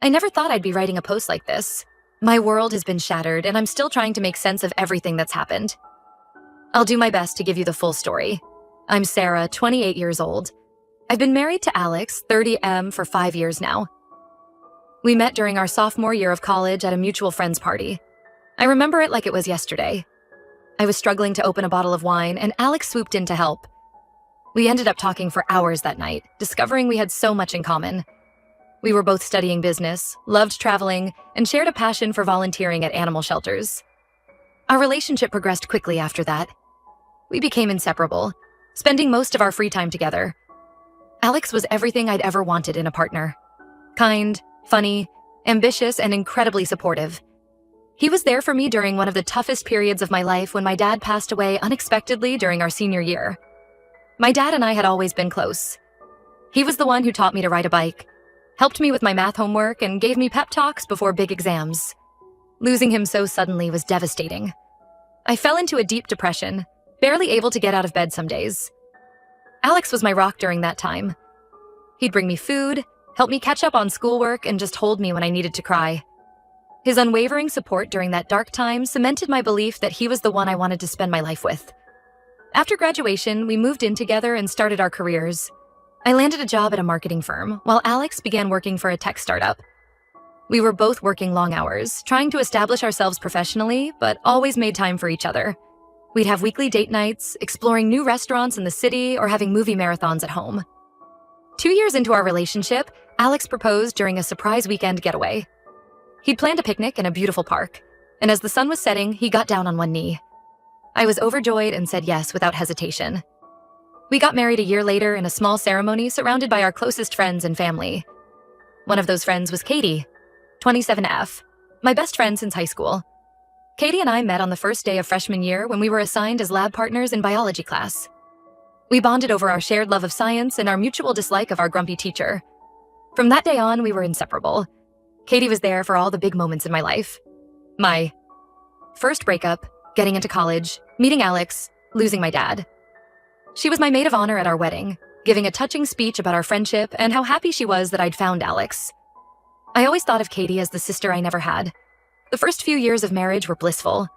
I never thought I'd be writing a post like this. My world has been shattered, and I'm still trying to make sense of everything that's happened. I'll do my best to give you the full story. I'm Sarah, 28 years old. I've been married to Alex, 30M, for 5 years now. We met during our sophomore year of college at a mutual friend's party. I remember it like it was yesterday. I was struggling to open a bottle of wine, and Alex swooped in to help. We ended up talking for hours that night, discovering we had so much in common. We were both studying business, loved traveling, and shared a passion for volunteering at animal shelters. Our relationship progressed quickly after that. We became inseparable, spending most of our free time together. Alex was everything I'd ever wanted in a partner. Kind, funny, ambitious, and incredibly supportive. He was there for me during one of the toughest periods of my life when my dad passed away unexpectedly during our senior year. My dad and I had always been close. He was the one who taught me to ride a bike, helped me with my math homework, and gave me pep talks before big exams. Losing him so suddenly was devastating. I fell into a deep depression, barely able to get out of bed some days. Alex was my rock during that time. He'd bring me food, help me catch up on schoolwork, and just hold me when I needed to cry. His unwavering support during that dark time cemented my belief that he was the one I wanted to spend my life with. After graduation, we moved in together and started our careers. I landed a job at a marketing firm, while Alex began working for a tech startup. We were both working long hours, trying to establish ourselves professionally, but always made time for each other. We'd have weekly date nights, exploring new restaurants in the city, or having movie marathons at home. 2 years into our relationship, Alex proposed during a surprise weekend getaway. He'd planned a picnic in a beautiful park, and as the sun was setting, he got down on one knee. I was overjoyed and said yes without hesitation. We got married a year later in a small ceremony surrounded by our closest friends and family. One of those friends was Katie, 27F, my best friend since high school. Katie and I met on the first day of freshman year when we were assigned as lab partners in biology class. We bonded over our shared love of science and our mutual dislike of our grumpy teacher. From that day on, we were inseparable. Katie was there for all the big moments in my life. My first breakup, getting into college, meeting Alex, losing my dad. She was my maid of honor at our wedding, giving a touching speech about our friendship and how happy she was that I'd found Alex. I always thought of Katie as the sister I never had. The first few years of marriage were blissful.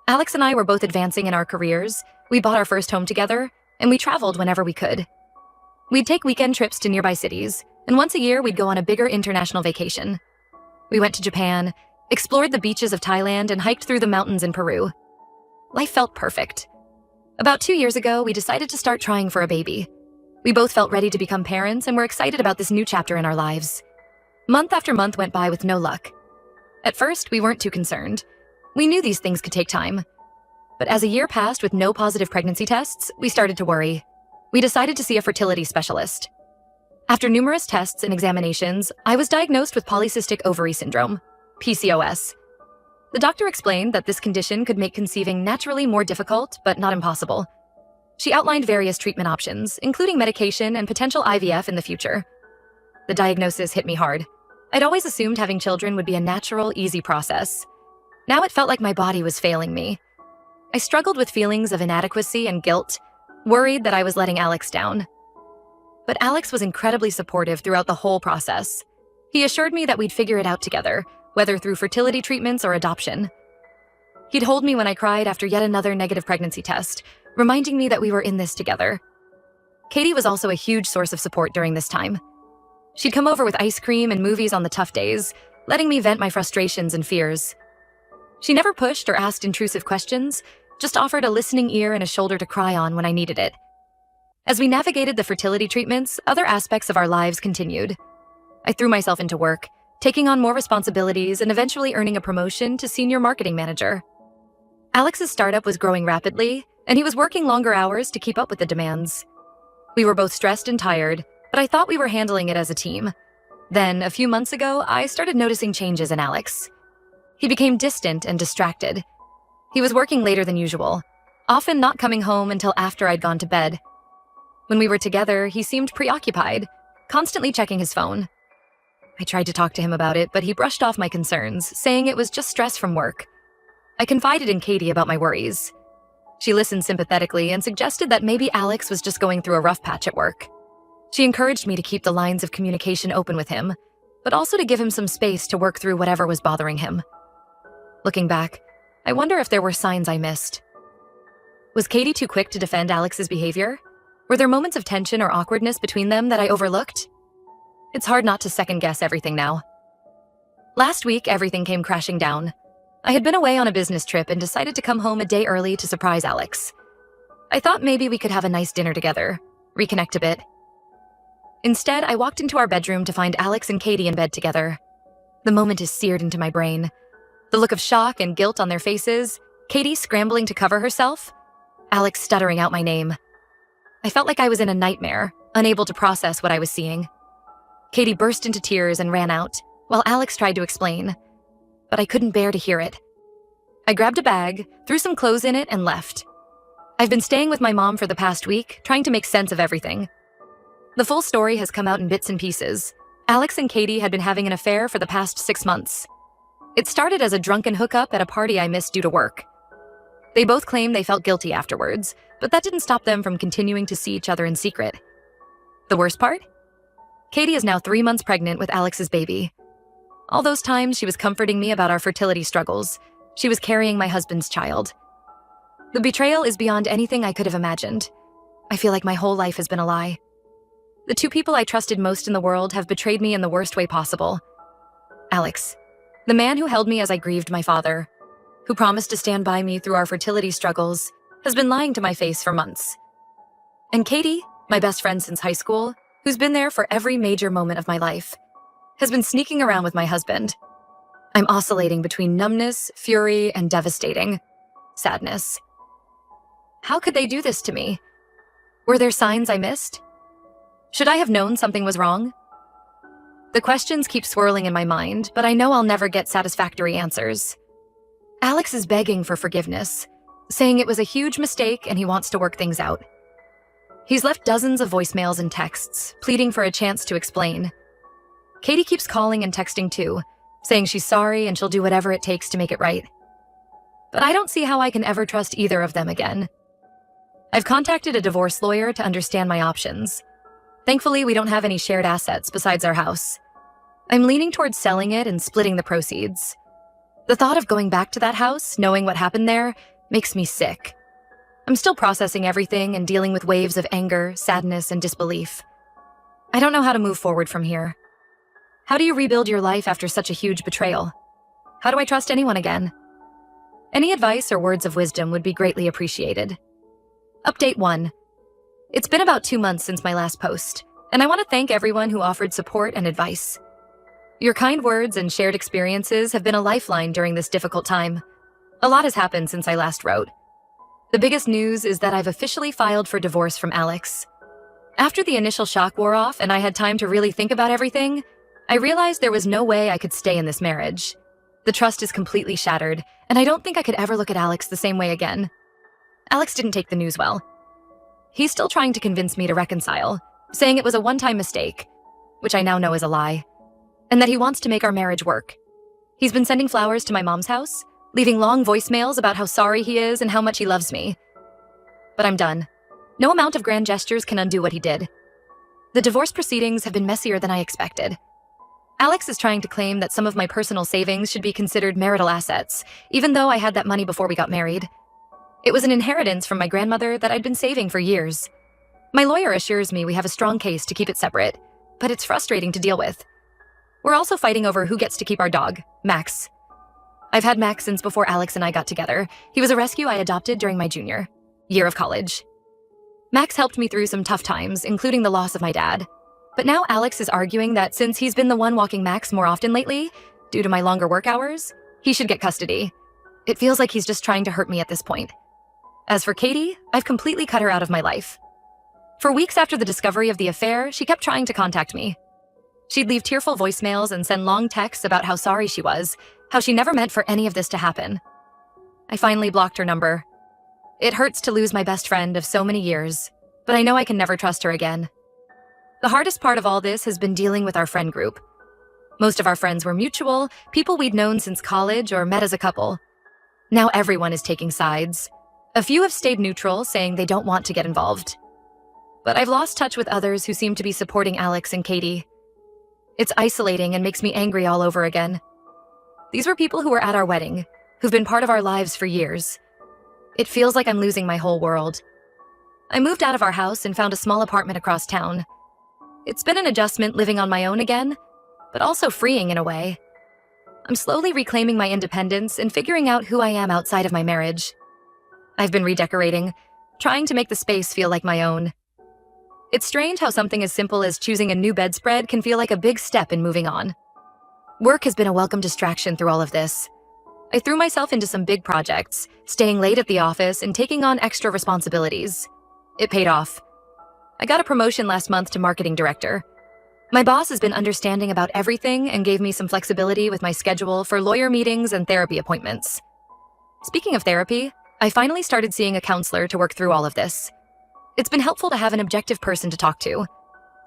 Alex and I were both advancing in our careers, we bought our first home together, and we traveled whenever we could. We'd take weekend trips to nearby cities, and once a year we'd go on a bigger international vacation. We went to Japan, explored the beaches of Thailand, and hiked through the mountains in Peru. Life felt perfect. About 2 years ago, we decided to start trying for a baby. We both felt ready to become parents and were excited about this new chapter in our lives. Month after month went by with no luck. At first, we weren't too concerned. We knew these things could take time. But as a year passed with no positive pregnancy tests, we started to worry. We decided to see a fertility specialist. After numerous tests and examinations, I was diagnosed with polycystic ovary syndrome, PCOS. The doctor explained that this condition could make conceiving naturally more difficult, but not impossible. She outlined various treatment options, including medication and potential IVF in the future. The diagnosis hit me hard. I'd always assumed having children would be a natural, easy process. Now it felt like my body was failing me. I struggled with feelings of inadequacy and guilt, worried that I was letting Alex down. But Alex was incredibly supportive throughout the whole process. He assured me that we'd figure it out together, whether through fertility treatments or adoption. He'd hold me when I cried after yet another negative pregnancy test, reminding me that we were in this together. Katie was also a huge source of support during this time. She'd come over with ice cream and movies on the tough days, letting me vent my frustrations and fears. She never pushed or asked intrusive questions, just offered a listening ear and a shoulder to cry on when I needed it. As we navigated the fertility treatments, other aspects of our lives continued. I threw myself into work, taking on more responsibilities and eventually earning a promotion to senior marketing manager. Alex's startup was growing rapidly, and he was working longer hours to keep up with the demands. We were both stressed and tired, but I thought we were handling it as a team. Then, a few months ago, I started noticing changes in Alex. He became distant and distracted. He was working later than usual, often not coming home until after I'd gone to bed. When we were together, he seemed preoccupied, constantly checking his phone. I tried to talk to him about it, but he brushed off my concerns, saying it was just stress from work. I confided in Katie about my worries. She listened sympathetically and suggested that maybe Alex was just going through a rough patch at work. She encouraged me to keep the lines of communication open with him, but also to give him some space to work through whatever was bothering him. Looking back, I wonder if there were signs I missed. Was Katie too quick to defend Alex's behavior? Were there moments of tension or awkwardness between them that I overlooked? It's hard not to second-guess everything now. Last week, everything came crashing down. I had been away on a business trip and decided to come home a day early to surprise Alex. I thought maybe we could have a nice dinner together, reconnect a bit. Instead, I walked into our bedroom to find Alex and Katie in bed together. The moment is seared into my brain. The look of shock and guilt on their faces, Katie scrambling to cover herself, Alex stuttering out my name. I felt like I was in a nightmare, unable to process what I was seeing. Katie burst into tears and ran out, while Alex tried to explain, but I couldn't bear to hear it. I grabbed a bag, threw some clothes in it, and left. I've been staying with my mom for the past week, trying to make sense of everything. The full story has come out in bits and pieces. Alex and Katie had been having an affair for the past 6 months. It started as a drunken hookup at a party I missed due to work. They both claim they felt guilty afterwards, but that didn't stop them from continuing to see each other in secret. The worst part? Katie is now 3 months pregnant with Alex's baby. All those times she was comforting me about our fertility struggles, she was carrying my husband's child. The betrayal is beyond anything I could have imagined. I feel like my whole life has been a lie. The two people I trusted most in the world have betrayed me in the worst way possible. Alex, the man who held me as I grieved my father, who promised to stand by me through our fertility struggles, has been lying to my face for months. And Katie, my best friend since high school, who's been there for every major moment of my life, has been sneaking around with my husband. I'm oscillating between numbness, fury, and devastating sadness. How could they do this to me? Were there signs I missed? Should I have known something was wrong? The questions keep swirling in my mind, but I know I'll never get satisfactory answers. Alex is begging for forgiveness, saying it was a huge mistake and he wants to work things out. He's left dozens of voicemails and texts, pleading for a chance to explain. Katie keeps calling and texting too, saying she's sorry and she'll do whatever it takes to make it right. But I don't see how I can ever trust either of them again. I've contacted a divorce lawyer to understand my options. Thankfully, we don't have any shared assets besides our house. I'm leaning towards selling it and splitting the proceeds. The thought of going back to that house, knowing what happened there, makes me sick. I'm still processing everything and dealing with waves of anger, sadness, and disbelief. I don't know how to move forward from here. How do you rebuild your life after such a huge betrayal? How do I trust anyone again? Any advice or words of wisdom would be greatly appreciated. Update 1. It's been about 2 months since my last post, and I want to thank everyone who offered support and advice. Your kind words and shared experiences have been a lifeline during this difficult time. A lot has happened since I last wrote. The biggest news is that I've officially filed for divorce from Alex. After the initial shock wore off and I had time to really think about everything, I realized there was no way I could stay in this marriage. The trust is completely shattered, and I don't think I could ever look at Alex the same way again. Alex didn't take the news well. He's still trying to convince me to reconcile, saying it was a one-time mistake, which I now know is a lie, and that he wants to make our marriage work. He's been sending flowers to my mom's house, leaving long voicemails about how sorry he is and how much he loves me. But I'm done. No amount of grand gestures can undo what he did. The divorce proceedings have been messier than I expected. Alex is trying to claim that some of my personal savings should be considered marital assets, even though I had that money before we got married. It was an inheritance from my grandmother that I'd been saving for years. My lawyer assures me we have a strong case to keep it separate, but it's frustrating to deal with. We're also fighting over who gets to keep our dog, Max. I've had Max since before Alex and I got together. He was a rescue I adopted during my junior year of college. Max helped me through some tough times, including the loss of my dad. But now Alex is arguing that since he's been the one walking Max more often lately, due to my longer work hours, he should get custody. It feels like he's just trying to hurt me at this point. As for Katie, I've completely cut her out of my life. For weeks after the discovery of the affair, she kept trying to contact me. She'd leave tearful voicemails and send long texts about how sorry she was, how she never meant for any of this to happen. I finally blocked her number. It hurts to lose my best friend of so many years, but I know I can never trust her again. The hardest part of all this has been dealing with our friend group. Most of our friends were mutual, people we'd known since college or met as a couple. Now everyone is taking sides. A few have stayed neutral, saying they don't want to get involved. But I've lost touch with others who seem to be supporting Alex and Katie. It's isolating and makes me angry all over again. These were people who were at our wedding, who've been part of our lives for years. It feels like I'm losing my whole world. I moved out of our house and found a small apartment across town. It's been an adjustment living on my own again, but also freeing in a way. I'm slowly reclaiming my independence and figuring out who I am outside of my marriage. I've been redecorating, trying to make the space feel like my own. It's strange how something as simple as choosing a new bedspread can feel like a big step in moving on. Work has been a welcome distraction through all of this. I threw myself into some big projects, staying late at the office and taking on extra responsibilities. It paid off. I got a promotion last month to marketing director. My boss has been understanding about everything and gave me some flexibility with my schedule for lawyer meetings and therapy appointments. Speaking of therapy, I finally started seeing a counselor to work through all of this. It's been helpful to have an objective person to talk to,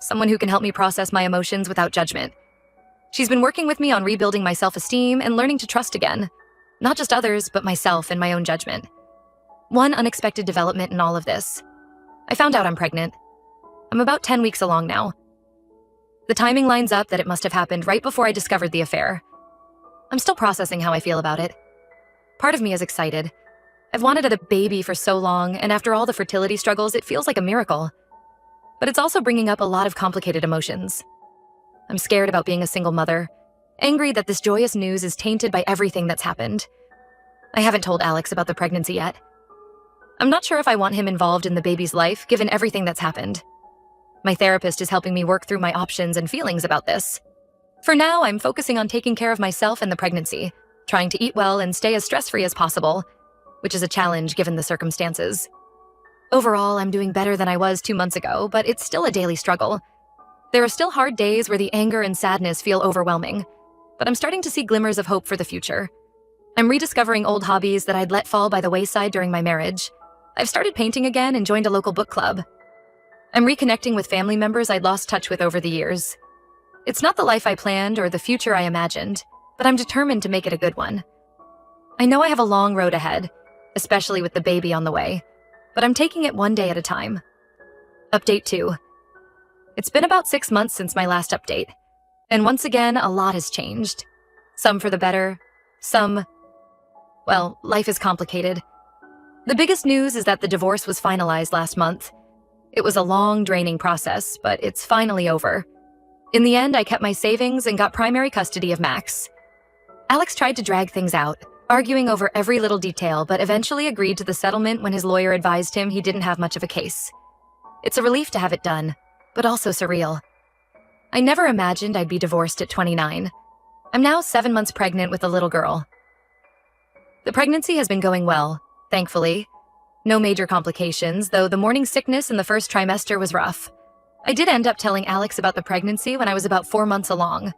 someone who can help me process my emotions without judgment. She's been working with me on rebuilding my self-esteem and learning to trust again, not just others, but myself and my own judgment. One unexpected development in all of this. I found out I'm pregnant. I'm about 10 weeks along now. The timing lines up that it must have happened right before I discovered the affair. I'm still processing how I feel about it. Part of me is excited. I've wanted a baby for so long, and after all the fertility struggles, it feels like a miracle. But it's also bringing up a lot of complicated emotions. I'm scared about being a single mother, angry that this joyous news is tainted by everything that's happened. I haven't told Alex about the pregnancy yet. I'm not sure if I want him involved in the baby's life, given everything that's happened. My therapist is helping me work through my options and feelings about this. For now, I'm focusing on taking care of myself and the pregnancy, trying to eat well and stay as stress-free as possible, which is a challenge given the circumstances. Overall, I'm doing better than I was 2 months ago, but it's still a daily struggle. There are still hard days where the anger and sadness feel overwhelming, but I'm starting to see glimmers of hope for the future. I'm rediscovering old hobbies that I'd let fall by the wayside during my marriage. I've started painting again and joined a local book club. I'm reconnecting with family members I'd lost touch with over the years. It's not the life I planned or the future I imagined, but I'm determined to make it a good one. I know I have a long road ahead, especially with the baby on the way, but I'm taking it one day at a time. Update 2. It's been about 6 months since my last update, and once again, a lot has changed. Some for the better, life is complicated. The biggest news is that the divorce was finalized last month. It was a long, draining process, but it's finally over. In the end, I kept my savings and got primary custody of Max. Alex tried to drag things out, arguing over every little detail, but eventually agreed to the settlement when his lawyer advised him he didn't have much of a case. It's a relief to have it done, but also surreal. I never imagined I'd be divorced at 29. I'm now 7 months pregnant with a little girl. The pregnancy has been going well, thankfully. No major complications, though the morning sickness in the first trimester was rough. I did end up telling Alex about the pregnancy when I was about 4 months along.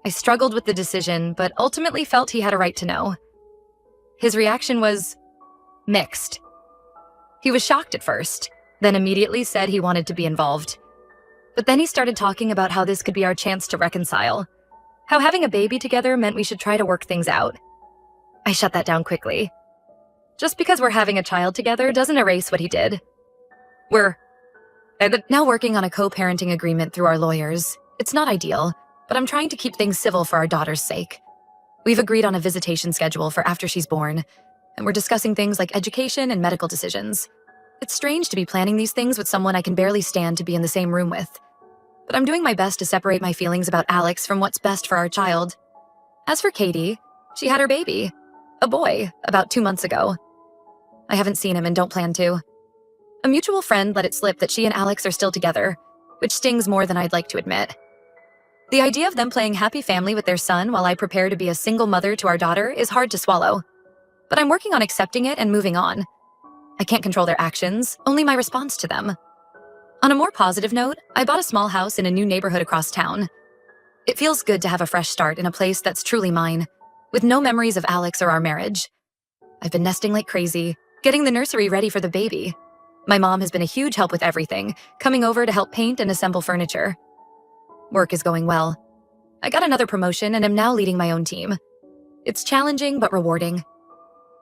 I struggled with the decision, but ultimately felt he had a right to know. His reaction was mixed. He was shocked at first, then immediately said he wanted to be involved. But then he started talking about how this could be our chance to reconcile, how having a baby together meant we should try to work things out. I shut that down quickly. Just because we're having a child together doesn't erase what he did. We're now working on a co-parenting agreement through our lawyers. It's not ideal, but I'm trying to keep things civil for our daughter's sake. We've agreed on a visitation schedule for after she's born, and we're discussing things like education and medical decisions. It's strange to be planning these things with someone I can barely stand to be in the same room with. But I'm doing my best to separate my feelings about Alex from what's best for our child. As for Katie, she had her baby, a boy, about 2 months ago. I haven't seen him and don't plan to. A mutual friend let it slip that she and Alex are still together, which stings more than I'd like to admit. The idea of them playing happy family with their son while I prepare to be a single mother to our daughter is hard to swallow. But I'm working on accepting it and moving on. I can't control their actions, only my response to them. On a more positive note, I bought a small house in a new neighborhood across town. It feels good to have a fresh start in a place that's truly mine, with no memories of Alex or our marriage. I've been nesting like crazy, getting the nursery ready for the baby. My mom has been a huge help with everything, coming over to help paint and assemble furniture. Work is going well. I got another promotion and am now leading my own team. It's challenging but rewarding.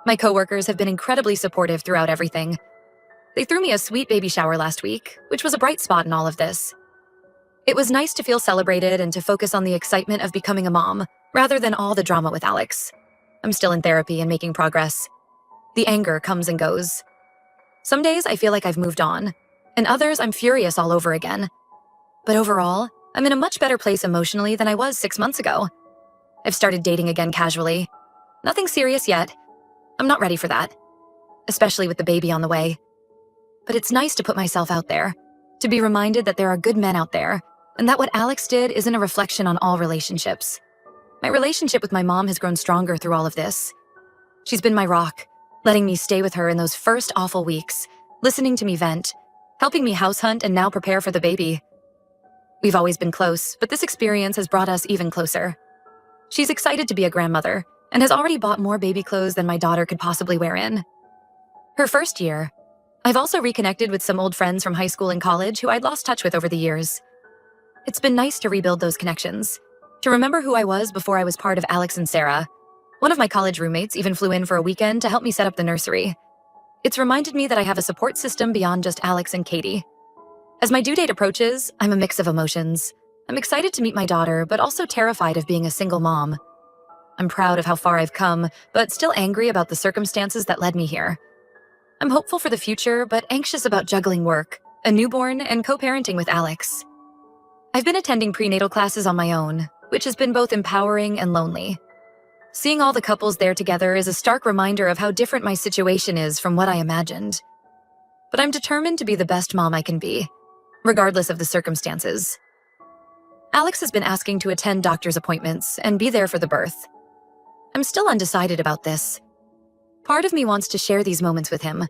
My coworkers have been incredibly supportive throughout everything. They threw me a sweet baby shower last week, which was a bright spot in all of this. It was nice to feel celebrated and to focus on the excitement of becoming a mom, rather than all the drama with Alex. I'm still in therapy and making progress. The anger comes and goes. Some days I feel like I've moved on, and others I'm furious all over again. But overall, I'm in a much better place emotionally than I was 6 months ago. I've started dating again casually. Nothing serious yet. I'm not ready for that, especially with the baby on the way. But it's nice to put myself out there, to be reminded that there are good men out there, and that what Alex did isn't a reflection on all relationships. My relationship with my mom has grown stronger through all of this. She's been my rock, letting me stay with her in those first awful weeks, listening to me vent, helping me house hunt and now prepare for the baby. We've always been close, but this experience has brought us even closer. She's excited to be a grandmother and has already bought more baby clothes than my daughter could possibly wear in. Her first year, I've also reconnected with some old friends from high school and college who I'd lost touch with over the years. It's been nice to rebuild those connections, to remember who I was before I was part of Alex and Sarah. One of my college roommates even flew in for a weekend to help me set up the nursery. It's reminded me that I have a support system beyond just Alex and Katie. As my due date approaches, I'm a mix of emotions. I'm excited to meet my daughter, but also terrified of being a single mom. I'm proud of how far I've come, but still angry about the circumstances that led me here. I'm hopeful for the future, but anxious about juggling work, a newborn, and co-parenting with Alex. I've been attending prenatal classes on my own, which has been both empowering and lonely. Seeing all the couples there together is a stark reminder of how different my situation is from what I imagined. But I'm determined to be the best mom I can be, regardless of the circumstances. Alex has been asking to attend doctor's appointments and be there for the birth. I'm still undecided about this. Part of me wants to share these moments with him.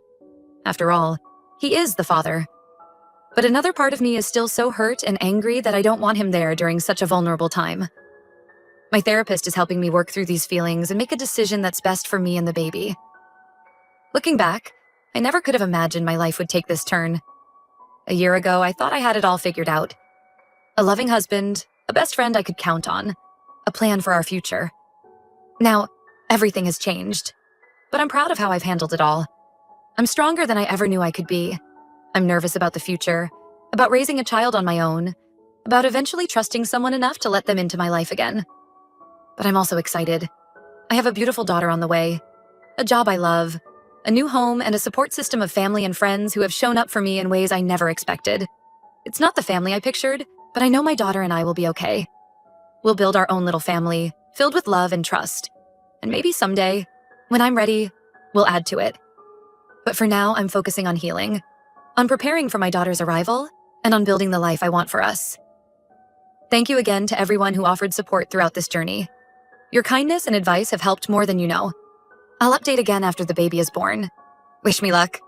After all, he is the father. But another part of me is still so hurt and angry that I don't want him there during such a vulnerable time. My therapist is helping me work through these feelings and make a decision that's best for me and the baby. Looking back, I never could have imagined my life would take this turn. A year ago, I thought I had it all figured out. A loving husband, a best friend I could count on, a plan for our future. Now, everything has changed. But I'm proud of how I've handled it all. I'm stronger than I ever knew I could be. I'm nervous about the future, about raising a child on my own, about eventually trusting someone enough to let them into my life again. But I'm also excited. I have a beautiful daughter on the way, a job I love, a new home, and a support system of family and friends who have shown up for me in ways I never expected. It's not the family I pictured, but I know my daughter and I will be okay. We'll build our own little family, filled with love and trust. And maybe someday, when I'm ready, we'll add to it. But for now, I'm focusing on healing, on preparing for my daughter's arrival, and on building the life I want for us. Thank you again to everyone who offered support throughout this journey. Your kindness and advice have helped more than you know. I'll update again after the baby is born. Wish me luck.